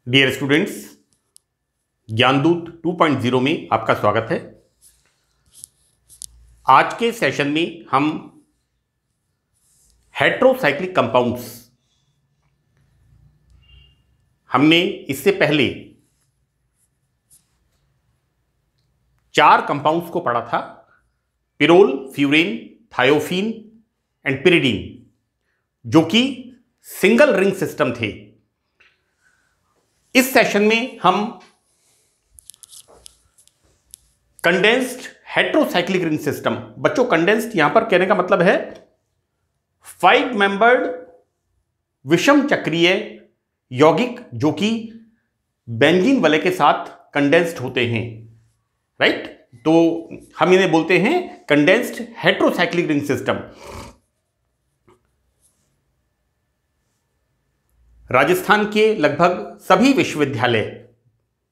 Dear students, Gyandoot 2.0 में आपका स्वागत है। आज के सेशन में हम हेट्रोसाइक्लिक कंपाउंड्स, हमने इससे पहले 4 कंपाउंड्स को पढ़ा था, pyrrole, furan, thiophene and pyridine, जो कि सिंगल रिंग सिस्टम थे। इस सेशन में हम कंडेंस्ड हेट्रोसाइक्लिक रिंग सिस्टम, बच्चों कंडेंस्ड यहां पर कहने का मतलब है 5 मेंबर्ड विषम चक्रीय यौगिक जो कि बेंजीन वलय के साथ कंडेंस्ड होते हैं, राइट। तो हम इन्हें बोलते हैं condensed heterocyclic ring system. Rajasthan के लगभग सभी विश्वविद्यालय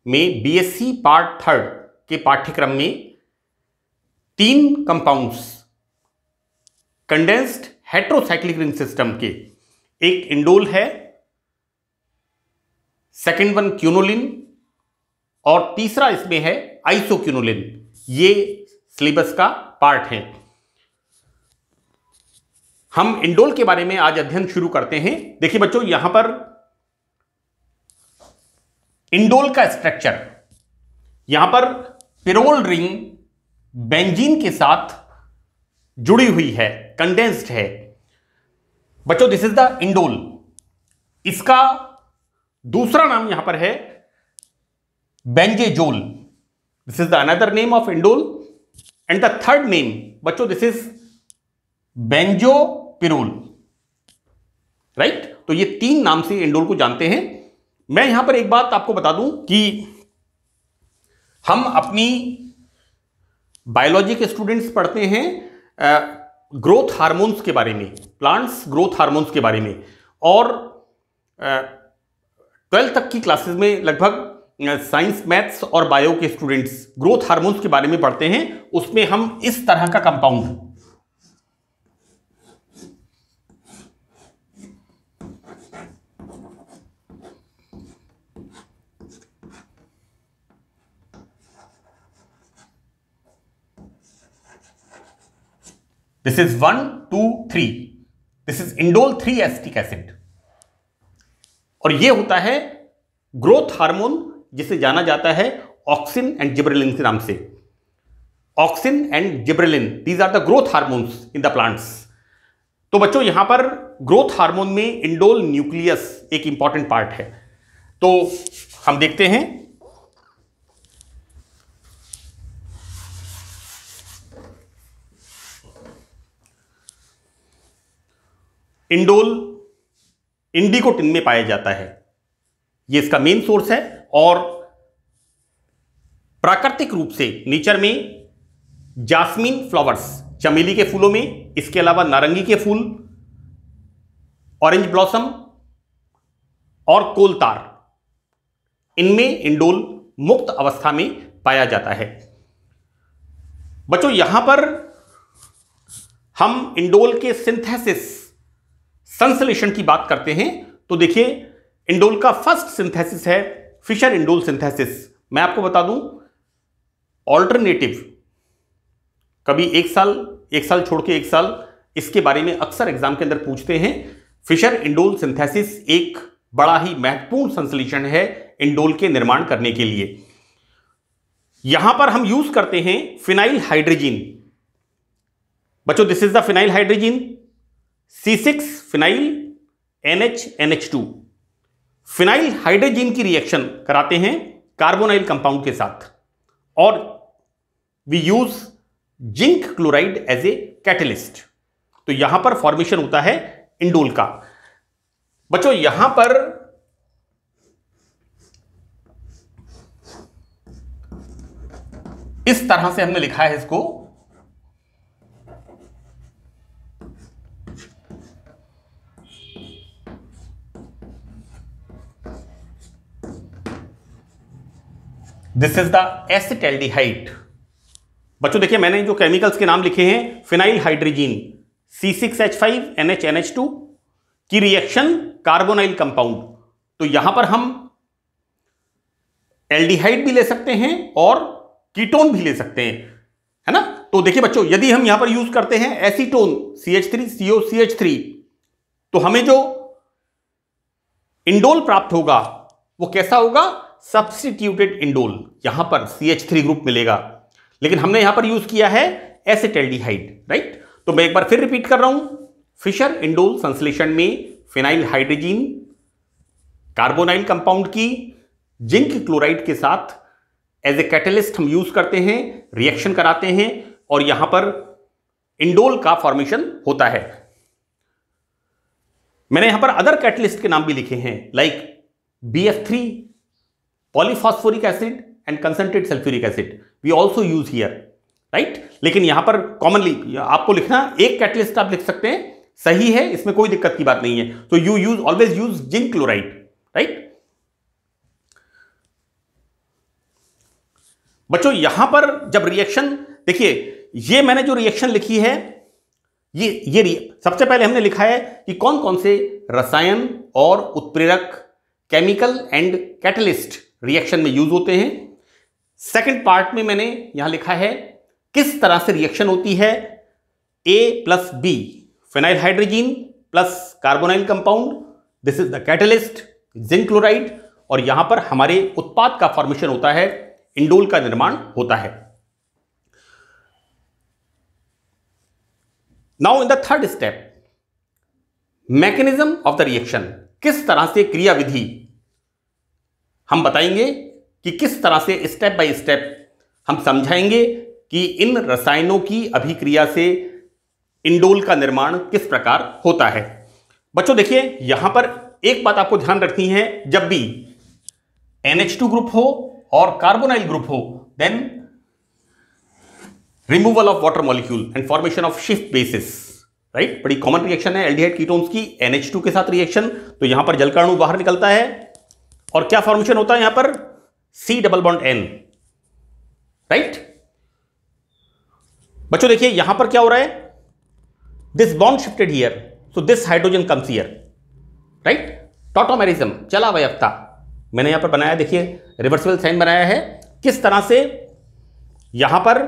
में बीएससी पार्ट 3 के पाठ्यक्रम में 3 compounds condensed heterocyclic ring system के, एक इंडोल है, सेकंड वन क्यूनोलिन और तीसरा इसमें है आइसोक्यूनोलिन। ये सिलेबस का पार्ट है। हम इंडोल के बारे में आज अध्ययन शुरू करते हैं। देखिए बच्चों, यहां पर इंडोल का स्ट्रक्चर, यहां पर पिरोल रिंग बेंजीन के साथ जुड़ी हुई है, कंडेंस्ड है। बच्चों दिस इज द इंडोल। इसका दूसरा नाम यहां पर है benzazole. This is the another name of indole and the third name बच्चों दिस इज बेंजोपिरोल, राइट। तो ये 3 नाम से इंडोल को जानते हैं। मैं यहां पर एक बात आपको बता दूं कि हम अपनी बायोलॉजी के स्टूडेंट्स पढ़ते हैं ग्रोथ हार्मोन्स के बारे में, प्लांट्स ग्रोथ हार्मोन्स के बारे में, और 12th तक की क्लासेस में लगभग साइंस, मैथ्स और बायो के स्टूडेंट्स ग्रोथ हार्मोन्स के बारे में पढ़ते हैं। उसमें हम इस तरह का compound, this is 1, 2, 3, this is indole 3 acetic acid, और यह होता है ग्रोथ हार्मोन जिसे जाना जाता है ऑक्सिन एंड जिब्रेलिन के नाम से। Auxin and gibberellin, these are the growth hormones in the plants. तो बच्चों यहां पर ग्रोथ हार्मोन में इंडोल न्यूक्लियस एक इंपॉर्टेंट पार्ट है। तो हम देखते हैं, इंडोल इंडिकोटिन में पाया जाता है, ये इसका मेन सोर्स है, और प्राकृतिक रूप से नेचर में जास्मीन फ्लावर्स, चमेली के फूलों में, इसके अलावा नारंगी के फूल, ऑरेंज ब्लॉसम और कोलतार, इनमें इंडोल मुक्त अवस्था में पाया जाता है। बच्चों यहां पर हम इंडोल के सिंथेसिस, संश्लेषण की बात करते हैं। तो देखिए इंडोल का फर्स्ट सिंथेसिस है फिशर इंडोल सिंथेसिस। मैं आपको बता दूं, ऑल्टरनेटिव, कभी एक साल छोड़ के एक साल, इसके बारे में अक्सर एग्जाम के अंदर पूछते हैं। फिशर इंडोल सिंथेसिस एक बड़ा ही महत्वपूर्ण संश्लेषण है इंडोल के निर्माण करने के लिए। यहां पर हम यूज करते हैं फिनाइल हाइड्रोजीन। बच्चों this is the phenyl hydrazine, C6 phenyl NH2। Phenyl hydrazine की रिएक्शन कराते हैं कार्बोनाइल कंपाउंड के साथ, और we use zinc chloride as a catalyst. तो यहां पर फॉर्मेशन होता है इंडोल का। बच्चों यहां पर इस तरह से हमने लिखा है इसको, दिस इज द एसिटैल्डिहाइड। बच्चों देखिए मैंने जो केमिकल्स के नाम लिखे हैं, फिनाइल हाइड्रोजीन C6H5 NH2 की रिएक्शन कार्बोनाइल कंपाउंड। तो यहां पर हम एल्डिहाइड भी ले सकते हैं और कीटोन भी ले सकते हैं, है ना। तो देखिए बच्चों, यदि हम यहां पर यूज करते हैं एसीटोन CH3COCH3, तो हमें जो इंडोल प्राप्त होगा वो कैसा होगा? Substituted indole. यहां पर CH3 ग्रुप मिलेगा, लेकिन हमने यहां पर यूज किया है एसिटाल्डिहाइड, राइट। तो मैं एक बार फिर रिपीट कर रहा हूं, फिशर इंडोल संश्लेषण में फिनाइल हाइड्रोजीन कार्बोनाइल कंपाउंड की जिंक क्लोराइड के साथ एज ए कैटलिस्ट हम यूज करते हैं, रिएक्शन कराते हैं और यहां पर इंडोल का फॉर्मेशन होता है। मैंने यहां पर अदर कैटलिस्ट के नाम भी लिखे हैं, like BF3 polyphosphoric acid and concentrate sulphuric acid we also use here, right. लेकिन यहां पर कॉमनली आपको लिखना एक कैटलिस्ट आप लिख सकते हैं, सही है, इसमें कोई दिक्कत की बात नहीं है। तो you use always use zinc chloride, right. बच्चों यहां पर जब रिएक्शन, देखिए ये मैंने जो रिएक्शन लिखी है, ये सबसे पहले हमने लिखा है कि कौन कौन से रसायन और उत्प्रेरक केमिकल एंड कैटलिस्ट रिएक्शन में यूज होते हैं। सेकंड पार्ट में मैंने यहां लिखा है किस तरह से रिएक्शन होती है, A+B phenyl hydrazine plus carbonyl compound, this is the catalyst zinc chloride, और यहां पर हमारे उत्पाद का फॉर्मेशन होता है, इंडोल का निर्माण होता है। Now in the third step, mechanism of the reaction, किस तरह से क्रिया विधि हम बताएंगे कि किस तरह से स्टेप बाय स्टेप हम समझाएंगे कि इन रसायनों की अभिक्रिया से इंडोल का निर्माण किस प्रकार होता है। बच्चों देखिए यहां पर एक बात आपको ध्यान रखनी है, जब भी NH2 ग्रुप हो और कार्बोनाइल ग्रुप हो, then removal of water molecule and formation of शिफ्ट बेसिस, राइट। बड़ी कॉमन रिएक्शन है एल्डिहाइड कीटोन्स की, NH2 के साथ रिएक्शन, तो यहां पर जल का अणु बाहर निकलता है और क्या फॉर्मेशन होता है यहां पर? C double bond N, right. बच्चों देखिए यहां पर क्या हो रहा है, this bond shifted here, so this hydrogen comes here, right. Tautomerism, चला अवयवता मैंने यहां पर बनाया, देखिए रिवर्सिबल साइन बनाया है, किस तरह से यहां पर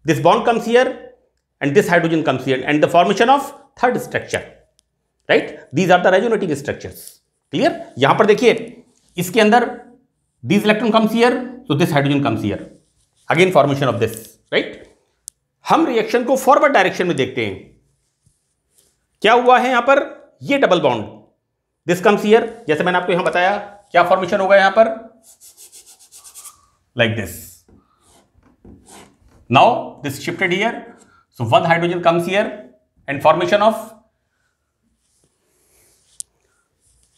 this bond comes here and this hydrogen comes here and the formation of third structure, right. These are the resonating structures, clear. यहां पर देखिए इसके अंदर this electron comes here, so this hydrogen comes here, again formation of this, right. हम reaction को forward direction में देखते हैं, क्या हुआ है यहां पर, ये double bond this comes here, जैसे मैंने आपको यहां बताया क्या फॉर्मेशन होगा यहां पर, like this. Now this shifted here, so one hydrogen comes here and formation of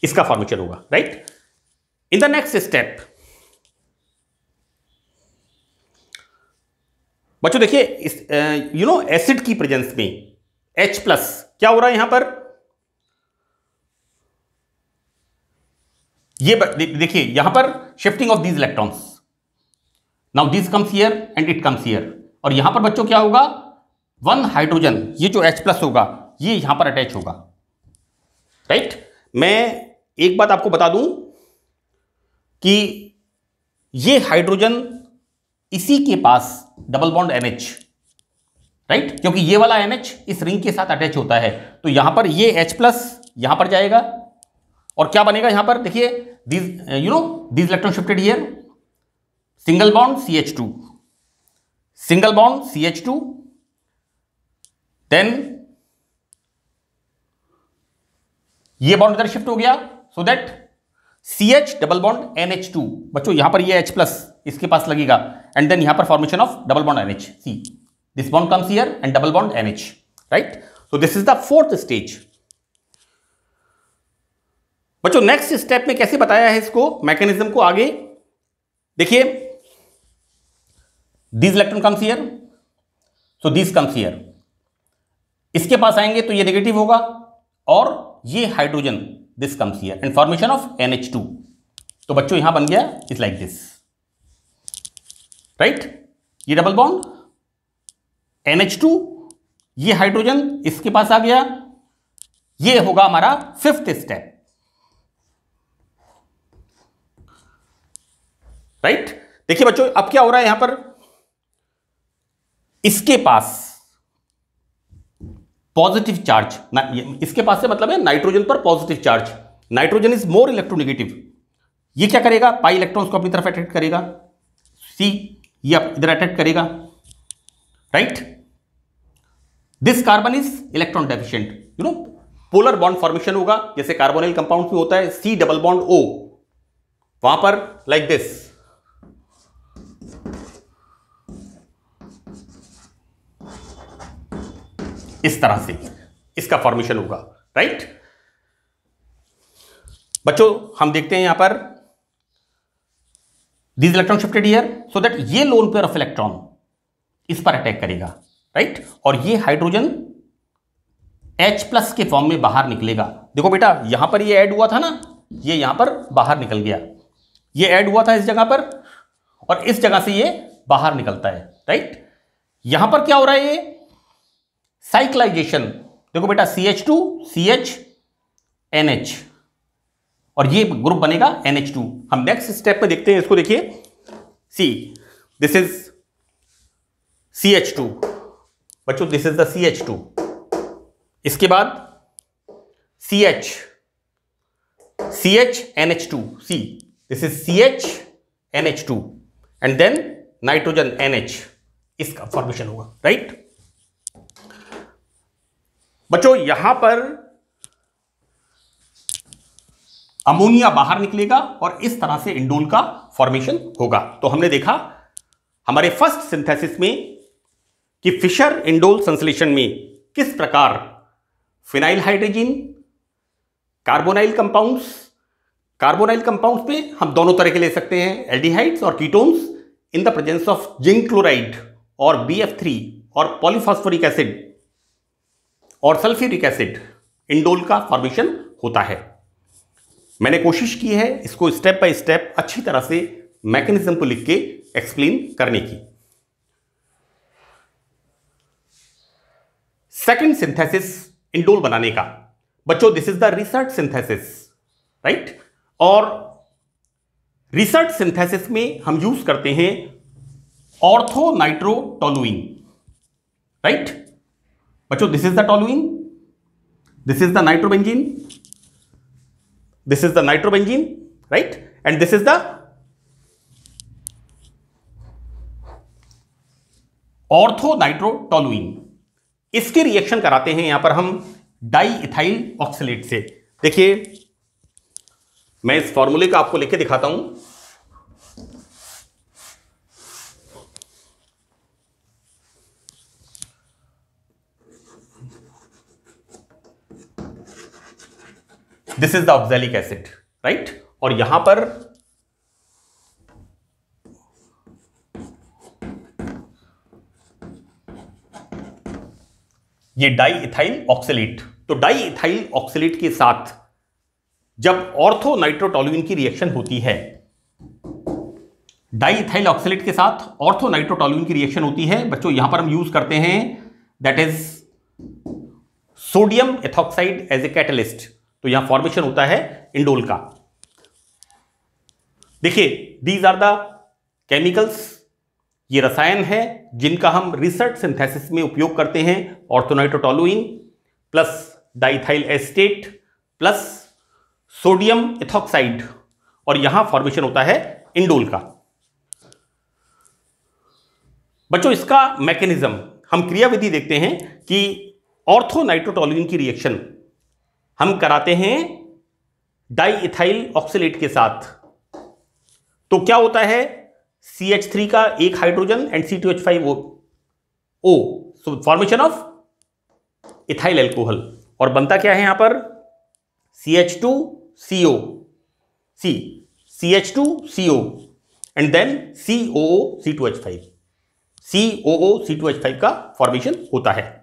इसका फॉर्मेशन होगा, right. In the next step बच्चों देखिए एसिड की प्रेजेंस में H+ क्या हो रहा है यहां पर, ये देखिए यहां पर shifting of these electrons, now this comes here and it comes here, और यहां पर बच्चों क्या होगा, वन हाइड्रोजन, ये जो H+ होगा ये यहां पर अटैच होगा, राइट। मैं एक बात आपको बता दूं कि ये हाइड्रोजन इसी के पास डबल बॉन्ड NH, राइट, क्योंकि ये वाला NH इस रिंग के साथ अटैच होता है, तो यहां पर ये H+ यहां पर जाएगा और क्या बनेगा यहां पर, देखिए these electron shifted here, single bond CH2, single bond CH2, then ये बॉन्ड इधर शिफ्ट हो गया, so that CH double bond NH2, बच्चों यहां पर ये H+ इसके पास लगेगा एंड देन यहां पर formation of double bond NH, see this bond comes here and double bond NH, right. So this is the fourth stage. बच्चों नेक्स्ट स्टेप में कैसे बताया है इसको, मैकेनिज्म को आगे देखिए, this electron comes here, so this comes here, इसके पास आएंगे तो ये नेगेटिव होगा और ये hydrogen this comes here and formation of NH2, तो बच्चों यहां बन गया इज लाइक दिस, राइट। ये डबल बॉन्ड NH2, ये हाइड्रोजन इसके पास आ गया, ये होगा हमारा फिफ्थ स्टेप। राइट। देखिए बच्चों, अब क्या हो रहा है यहां पर, इसके पास पॉजिटिव चार्ज, इसके पास से मतलब है नाइट्रोजन पर positive charge, nitrogen is more electronegative. ये क्या करेगा, पाई इलेक्ट्रॉन्स को अपनी तरफ अट्रैक्ट करेगा, सी ये इधर अट्रैक्ट करेगा, right. This carbon is electron deficient, you know, polar bond formation होगा जैसे कार्बोनिल कंपाउंड में होता है, सी डबल बॉन्ड ओ, वहां पर लाइक दिस, इस तरह से इसका फॉर्मेशन होगा, राइट। बच्चों हम देखते हैं यहां पर this electron shifted here so that ये लोन पेयर ऑफ इलेक्ट्रॉन इस पर अटैक करेगा, राइट। और ये हाइड्रोजन H+ के फॉर्म में बाहर निकलेगा। देखो बेटा, यहां पर ये ऐड हुआ था ना, ये यहां पर बाहर निकल गया, ये ऐड हुआ था इस जगह पर और इस जगह से ये बाहर निकलता है, राइट। यहां पर क्या हो रहा है, ये साइक्लाइजेशन, देखो बेटा CH2 CH NH और ये ग्रुप बनेगा NH2। हम नेक्स्ट स्टेप पे देखते हैं इसको, देखिए सी दिस इज CH2, बच्चों दिस इज द CH2, इसके बाद CH NH2, see this is CH NH2 and then nitrogen NH, इसका फॉर्मेशन होगा, राइट। बच्चों यहां पर अमोनिया बाहर निकलेगा और इस तरह से इंडोल का फॉर्मेशन होगा। तो हमने देखा हमारे फर्स्ट सिंथेसिस में कि फिशर इंडोल संश्लेषण में किस प्रकार फिनाइल हाइड्रोजन, कार्बोनाइल कंपाउंड्स पे हम दोनों तरह के ले सकते हैं, एल्डिहाइड्स और ketones, in the presence of zinc chloride और BF3 और पॉलीफॉस्फोरिक एसिड और सल्फ्यूरिक एसिड, इंडोल का फॉर्मेशन होता है। मैंने कोशिश की है इसको स्टेप बाय स्टेप अच्छी तरह से मैकेनिज्म को लिख के एक्सप्लेन करने की। सेकंड सिंथेसिस इंडोल बनाने का, बच्चों this is the research synthesis, right. और रिसर्च सिंथेसिस में हम यूज करते हैं ऑर्थो नाइट्रोटोलुइन, राइट। बच्चों this is the toluene, this is the nitrobenzene, this is the nitrobenzene, right, and this is the orthonitrotoluene। इसके रिएक्शन कराते हैं यहां पर हम डाई इथाइल ऑक्सलेट से। देखिए मैं इस फॉर्मूले का आपको लिख के दिखाता हूं, this is the oxalic acid, right. और यहां पर ये डाई इथाइल ऑक्सलेट, तो डाई इथाइल ऑक्सलेट के साथ जब ऑर्थो नाइट्रोटोलुइन की रिएक्शन होती है, डाई इथाइल ऑक्सलेट के साथ ऑर्थो नाइट्रोटोलुइन की रिएक्शन होती है, बच्चों यहां पर हम यूज करते हैं that is sodium ethoxide as a catalyst. तो यहां फॉर्मेशन होता है इंडोल का। देखिए दीज आर द केमिकल्स, ये रसायन है जिनका हम रिसर्च सिंथेसिस में उपयोग करते हैं, orthonitrotoluene plus diethyl estate plus sodium ethoxide, और यहां फॉर्मेशन होता है इंडोल का। बच्चों इसका मैकेनिज्म हम क्रियाविधि देखते हैं कि ऑर्थोनाइट्रोटोलुइन की रिएक्शन हम कराते हैं डाई इथाइल ऑक्सलेट के साथ। तो क्या होता है, CH3 का एक hydrogen and C2H5O, so formation of ethyl alcohol, और बनता क्या है यहां पर CH2CO, CH2CO and then COO, C2H5 का फॉर्मेशन होता है।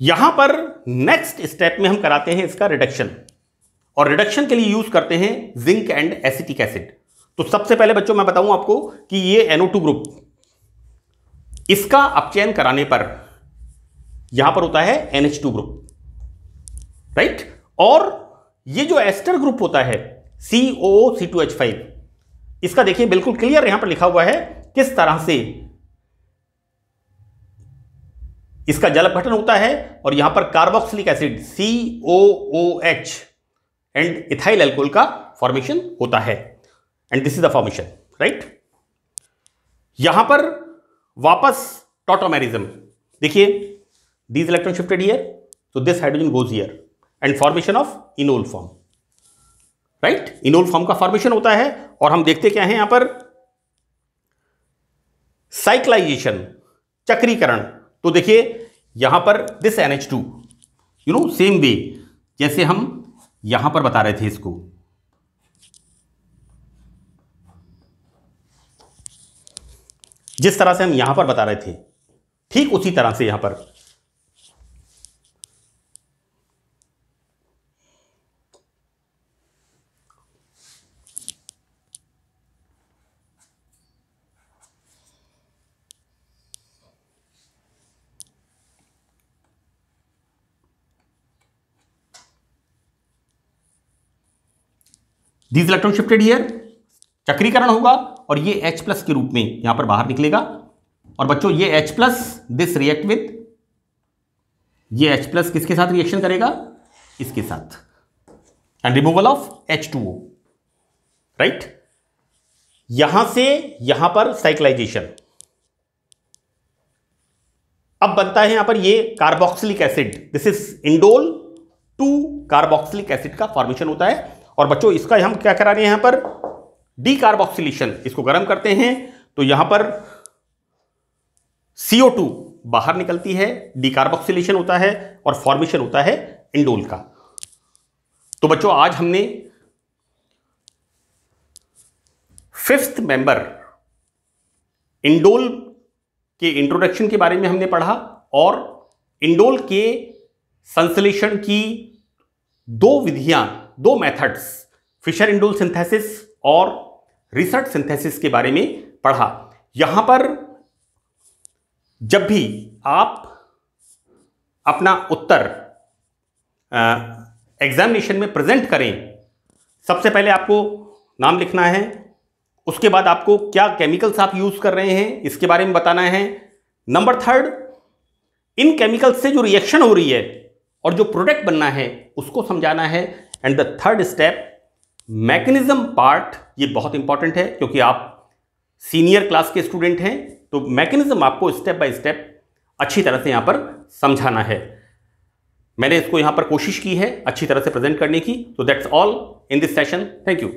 यहां पर नेक्स्ट स्टेप में हम कराते हैं इसका रिडक्शन, और रिडक्शन के लिए यूज करते हैं जिंक एंड एसिटिक एसिड। तो सबसे पहले बच्चों मैं बताऊं आपको कि ये NO2 ग्रुप, इसका अपचयन कराने पर यहां पर होता है NH2 ग्रुप, राइट। और ये जो एस्टर ग्रुप होता है COO, C2H5, इसका देखिए बिल्कुल क्लियर यहां पर लिखा हुआ है किस तरह से इसका जल अपघटन होता है, और यहां पर carboxylic acid COOH and ethyl alcohol का फॉर्मेशन होता है, and this is the formation, right. यहां पर वापस टॉटोमेरिज्म देखिए, these electron shifted here, so this hydrogen goes here and formation of enol form, right? enol form का formation होता है, और हम देखते क्या है यहां पर साइक्लाइजेशन, चक्रीकरण। तो देखिए यहां पर दिस NH2 सेम वे जैसे हम यहां पर बता रहे थे इसको, जिस तरह से हम यहां पर बता रहे थे ठीक उसी तरह से यहां पर दिस इलेक्ट्रॉन शिफ्टेड हियर, चक्रीकरण होगा और ये H+ के रूप में यहां पर बाहर निकलेगा। और बच्चों ये H+ दिस रिएक्ट विथ, ये H+ किसके साथ रिएक्शन करेगा, इसके साथ, and removal of H2O, right. यहां से यहां पर साइक्लाइजेशन, अब बनता है यहां पर ये carboxylic acid, this is indole 2 carboxylic acid का फॉर्मेशन होता है। और बच्चों इसका हम क्या करा रहे हैं यहां पर डीकार्बोक्सिलेशन, इसको गर्म करते हैं तो यहां पर CO2 बाहर निकलती है, डीकार्बोक्सिलेशन होता है और फॉर्मेशन होता है इंडोल का। तो बच्चों आज हमने 5th मेंबर इंडोल के इंट्रोडक्शन के बारे में हमने पढ़ा, और इंडोल के संश्लेषण की 2 विधियां, 2 मेथड्स, फिशर इंडोल सिंथेसिस और रिसर्च सिंथेसिस के बारे में पढ़ा। यहां पर जब भी आप अपना उत्तर एग्जामिनेशन में प्रेजेंट करें, सबसे पहले आपको नाम लिखना है, उसके बाद आपको क्या केमिकल्स आप यूज कर रहे हैं इसके बारे में बताना है। नंबर 3, इन केमिकल्स से जो रिएक्शन हो रही है और जो प्रोडक्ट बनना है उसको समझाना है। And the 3rd step mechanism part, ये बहुत इंपॉर्टेंट है क्योंकि आप सीनियर क्लास के स्टूडेंट हैं, तो मैकेनिज्म आपको स्टेप बाय स्टेप अच्छी तरह से यहां पर समझाना है। मैंने इसको यहां पर कोशिश की है अच्छी तरह से प्रेजेंट करने की। तो that's all in this session, thank you.